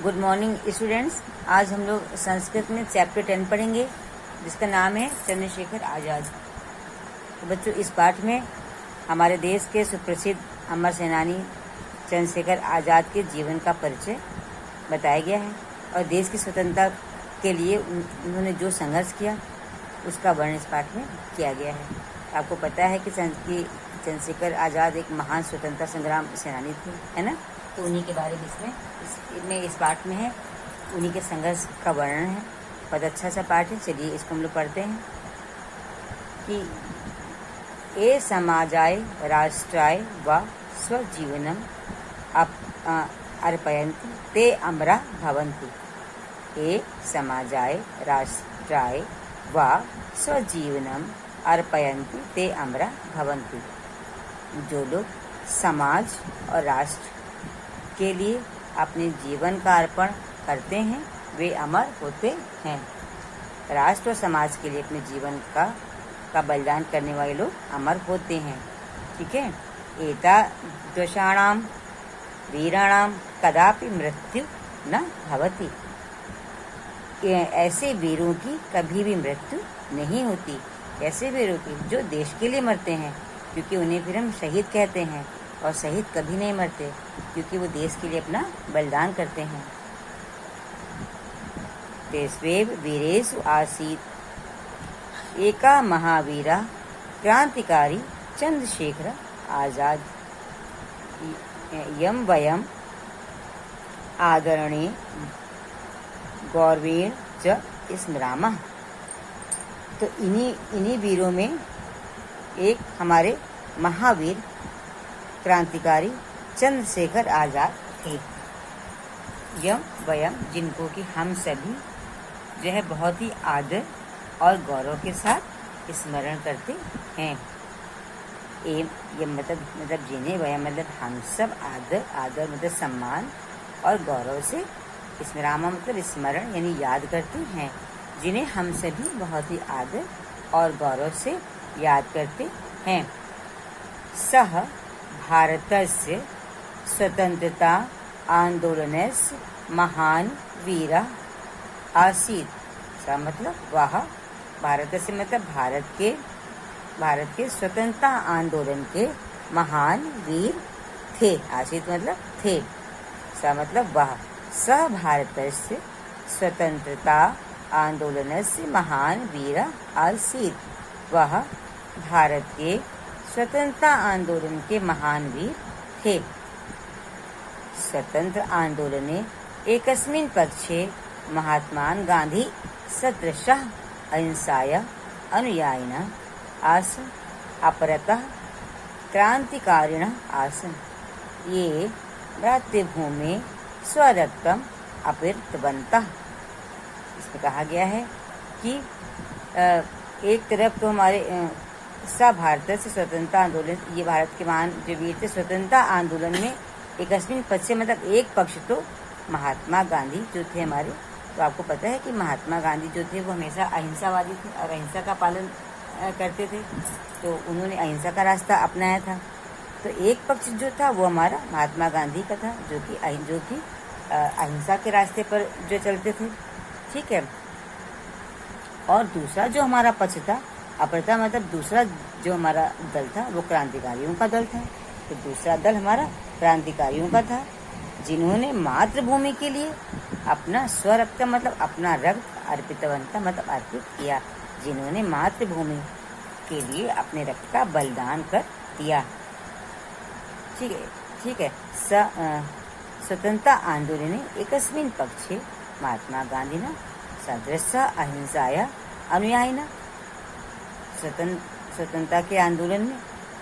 Good morning students. आज हम लोग संस्कृत में चैप्टर 10 पढ़ेंगे जिसका नाम है चंद्रशेखर आज़ाद। तो बच्चों, इस पाठ में हमारे देश के सुप्रसिद्ध अमर सेनानी चंद्रशेखर आज़ाद के जीवन का परिचय बताया गया है और देश की स्वतंत्रता के लिए उन्होंने जो संघर्ष किया उसका वर्णन इस पाठ में किया गया है। आपको पता है कि चंद्रशेखर आज़ाद एक महान स्वतंत्रता संग्राम सेनानी थे, है ना। तो उन्हीं के बारे में इस पाठ में है, उन्हीं के संघर्ष का वर्णन है। बहुत अच्छा सा पाठ है। चलिए इसको हम लोग पढ़ते हैं कि ए समाजाय राष्ट्राय व स्वजीवनम अर्पयन्ति ते अमरा भवन्ति। ए समाजाय राष्ट्राय व स्वजीवनम अर्पयन्ति ते अमरा भवन्ति। जो लोग समाज और राष्ट्र के लिए अपने जीवन का अर्पण करते हैं वे अमर होते हैं। राष्ट्र और समाज के लिए अपने जीवन का बलिदान करने वाले लोग अमर होते हैं। ठीक है। एतादृशाणां वीराणां कदापि मृत्यु न भवति। ऐसे वीरों की कभी भी मृत्यु नहीं होती। ऐसे वीरों की जो देश के लिए मरते हैं, क्योंकि उन्हें फिर हम शहीद कहते हैं, और शहीद कभी नहीं मरते क्योंकि वो देश के लिए अपना बलिदान करते हैं। तेस्वेव वीरेषु आसीत् एका महावीरा क्रांतिकारी चंद्रशेखर आज़ाद। यम वयम आदरणे गौरवेण च स्मरामः। तो इन्हीं वीरों में एक हमारे महावीर क्रांतिकारी चंद्रशेखर आज़ाद थे। यम वयम, जिनको कि हम सभी जो है बहुत ही आदर और गौरव के साथ स्मरण करते हैं। ये मतलब जिन्हें वयम मतलब हम सब आदर मतलब सम्मान और गौरव से, स्मरामा मतलब स्मरण यानी याद करते हैं, जिन्हें हम सभी बहुत ही आदर और गौरव से याद करते हैं। सह भारतस्य स्वतंत्रता आंदोलनस्य महान वीरः आसीत्। इसका मतलब वह भारत से मतलब भारत के स्वतंत्रता आंदोलन के महान वीर थे। आसीत् मतलब थे। इसका मतलब वह स भारतस्य स्वतंत्रता आंदोलनस्य महान वीरः आसीत्। वह भारत के स्वतंत्रता आंदोलन के महान वीर थे। स्वतंत्र आंदोलने एकस्मिन् पक्षे महात्मा गांधी सदृशः अहिंसाय अनुयायिनः आसन्, अपरतः क्रांतिकारिणः आसन्। ये मातृभूमि स्वरक्तम अपीतवन्तः। इसमें कहा गया है कि एक तरफ तो हमारे भारत से स्वतंत्रता आंदोलन, ये भारत के महान जो वीर थे, स्वतंत्रता आंदोलन में एकस्मिन पक्ष से मतलब एक पक्ष तो महात्मा गांधी जो थे हमारे। तो आपको पता है कि महात्मा गांधी जो थे वो हमेशा अहिंसावादी थे और अहिंसा का पालन करते थे। तो उन्होंने अहिंसा का रास्ता अपनाया था। तो एक पक्ष जो था वो हमारा महात्मा गांधी का था, जो कि अहिंसा के रास्ते पर जो चलते थे। ठीक है। और दूसरा जो हमारा पक्ष था, अपरता मतलब दूसरा जो हमारा दल था वो क्रांतिकारियों का दल था। तो दूसरा दल हमारा क्रांतिकारियों का था, जिन्होंने मातृभूमि के लिए अपना स्वरक्त मतलब अपना रक्त अर्पितवंता मतलब अर्पित किया, जिन्होंने मातृभूमि के लिए अपने रक्त का बलिदान कर दिया। ठीक है। स्वतंत्रता आंदोलने एकस्मिन् पक्षे महात्मा गांधीना सदृशः अहिंसाया अनुयायिनः। स्वतंत्रता के आंदोलन में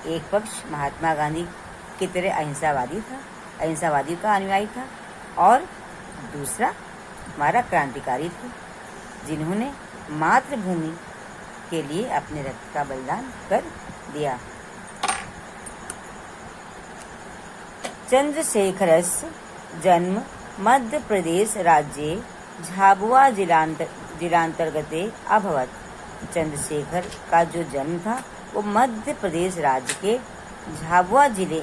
एक पक्ष महात्मा गांधी की तरह अहिंसावादी का अनुयायी था, और दूसरा हमारा क्रांतिकारी थे, जिन्होंने मातृभूमि के लिए अपने रक्त का बलिदान कर दिया। चंद्रशेखरस्य जन्म मध्य प्रदेश राज्ये झाबुआ जिलांतर्गते अभवत्। चंद्रशेखर का जो जन्म था वो मध्य प्रदेश राज्य के झाबुआ जिले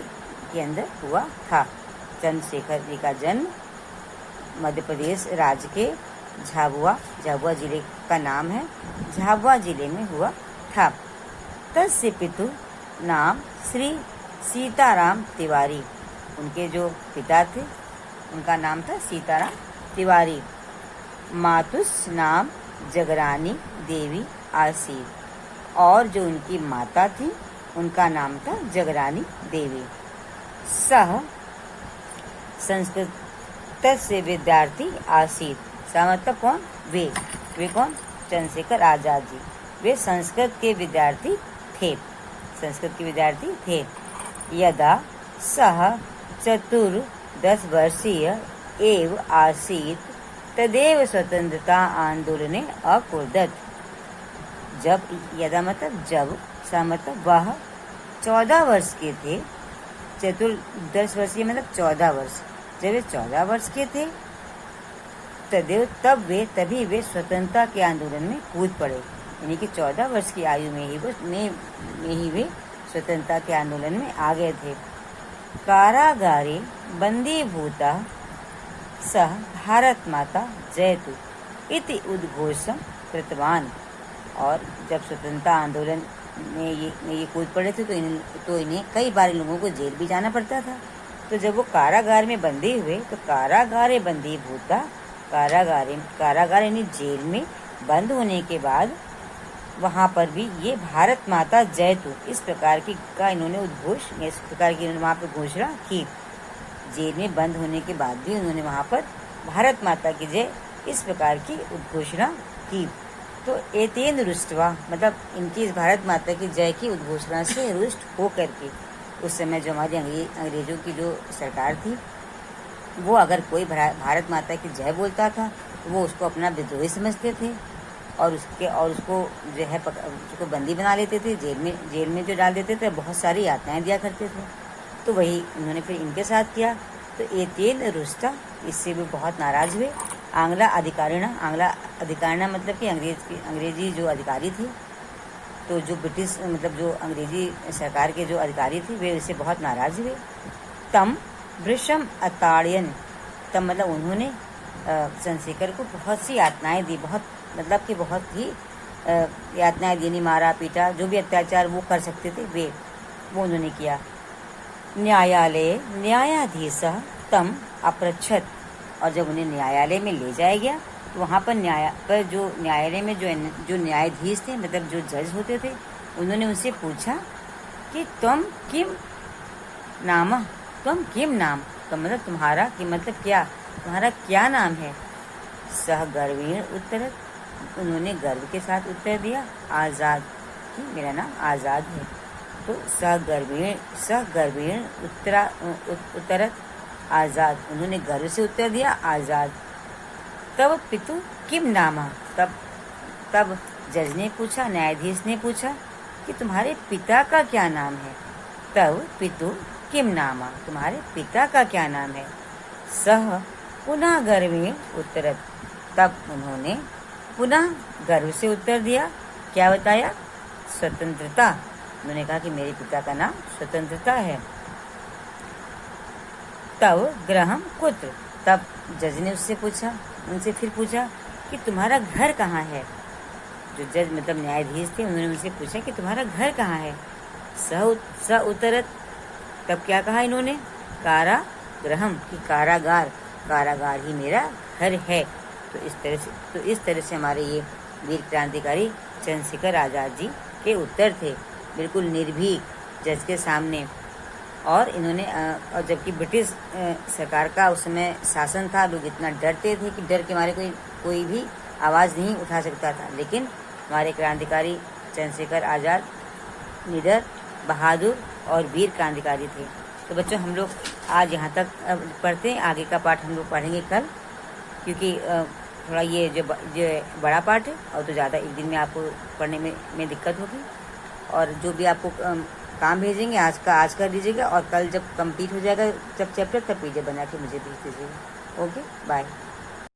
के अंदर हुआ था। चंद्रशेखर जी का जन्म मध्य प्रदेश राज्य के झाबुआ जिले का नाम है, झाबुआ जिले में हुआ था। तस्य पितु नाम श्री सीताराम तिवारी, उनके जो पिता थे उनका नाम था सीताराम तिवारी। मातुस नाम जगरानी देवी आसीत, और जो उनकी माता थी उनका नाम था जगरानी देवी। सह संस्कृत से विद्यार्थी आसीत, सह मतलब कौन? वे कौन? चंद्रशेखर आजाद जी। वे संस्कृत के विद्यार्थी थे, संस्कृत के विद्यार्थी थे। यदा सह 14 वर्षीय एव आसीत तदेव स्वतंत्रता आंदोलने अकुर्दत। जब, यदा मतलब जब, सा मतलब वह 14 वर्ष के थे, 14 वर्षीय मतलब 14 वर्ष, जब वे 14 वर्ष के थे तदेव तभी वे स्वतंत्रता के आंदोलन में कूद पड़े, यानी कि 14 वर्ष की आयु में ही वे स्वतंत्रता के आंदोलन में आ गए थे। कारागारे बंदी भूता सह भारत माता जयतु इति उद्घोषम कृतवान। और जब स्वतंत्रता आंदोलन में ये कूद पड़े थे तो इन्हें कई बार लोगों को जेल भी जाना पड़ता था। तो जब वो कारागार में बंदी हुए तो कारागारे बंदी भूता, कारागार यानी जेल में बंद होने के बाद वहाँ पर भी ये भारत माता जयतु इस प्रकार की का इन्होंने उद्घोष, इस प्रकार की इन्होंने वहाँ पर घोषणा की। जेल में बंद होने के बाद भी उन्होंने वहाँ पर भारत माता की जय इस प्रकार की उद्घोषणा की। तो एतेन रुष्टवा मतलब इनकी इस भारत माता की जय की उद्घोषणा से रुष्ट हो करके, उस समय जो हमारी अंग्रेजों की जो सरकार थी, वो अगर कोई भारत माता की जय बोलता था तो वो उसको अपना विद्रोही समझते थे और उसको जो है उसको बंदी बना लेते थे, जेल में जो डाल देते थे, बहुत सारी यातनाएं दिया करते थे। तो वही उन्होंने फिर इनके साथ किया। तो एतेन रुष्टा, इससे भी बहुत नाराज हुए। आंग्ला अधिकारिणा मतलब कि अंग्रेजी जो अधिकारी थे, तो जो ब्रिटिश मतलब जो अंग्रेजी सरकार के जो अधिकारी थे वे इससे बहुत नाराज हुए। तम वृषम अताड़यन, तम मतलब उन्होंने चंद्रशेखर को बहुत सी यातनाएं दी, बहुत ही यातनाएं देनी, मारा पीटा, जो भी अत्याचार वो कर सकते थे वो उन्होंने किया। न्यायालय न्यायाधीश तम अपृच्छत, और जब उन्हें न्यायालय में ले जाया गया तो वहाँ पर न्यायालय में जो न्यायाधीश थे मतलब जो जज होते थे, उन्होंने उनसे पूछा कि तुम किम नाम, तो मतलब तुम्हारा कि मतलब क्या, तुम्हारा क्या नाम है? सह गर्वीण उत्तर, उन्होंने गर्व के साथ उत्तर दिया, आज़ाद, कि मेरा नाम आज़ाद है। तो सह गर्वीण उत्तरत आज़ाद, उन्होंने गर्व से उत्तर दिया आज़ाद। तब पितु किम नामा, तब जज ने पूछा, न्यायाधीश ने पूछा कि तुम्हारे पिता का क्या नाम है? तब पितु किम नामा, तुम्हारे पिता का क्या नाम है? सह पुनः गर्वेण उत्तरत, तब उन्होंने पुनः गर्व से उत्तर दिया, क्या बताया? स्वतंत्रता। उन्होंने कहा कि मेरे पिता का नाम स्वतंत्रता है। तब गृहम कुत्र, तब जज ने उनसे फिर पूछा कि तुम्हारा घर कहाँ है? जो जज मतलब न्यायाधीश थे उन्होंने उनसे पूछा कि तुम्हारा घर कहाँ है? स उत्तरत, तब क्या कहा इन्होंने? कारागृहम, कि कारागार ही मेरा घर है। तो इस तरह से हमारे ये वीर क्रांतिकारी चंद्रशेखर आज़ाद जी के उत्तर थे, बिल्कुल निर्भीक जज के सामने। और इन्होंने और जबकि ब्रिटिश सरकार का उस समय शासन था, लोग इतना डरते थे कि डर के मारे कोई भी आवाज़ नहीं उठा सकता था, लेकिन हमारे क्रांतिकारी चंद्रशेखर आज़ाद निडर, बहादुर और वीर क्रांतिकारी थे। तो बच्चों हम लोग आज यहाँ तक पढ़ते हैं, आगे का पाठ हम लोग पढ़ेंगे कल, क्योंकि थोड़ा ये जो बड़ा पाठ है और तो ज़्यादा एक दिन में आपको पढ़ने में दिक्कत होगी। और जो भी आपको काम भेजेंगे आज कर दीजिएगा, और कल जब कंप्लीट हो जाएगा जब चैप्टर तब पीडीएफ बना के मुझे भेज दीजिएगा। Okay, bye.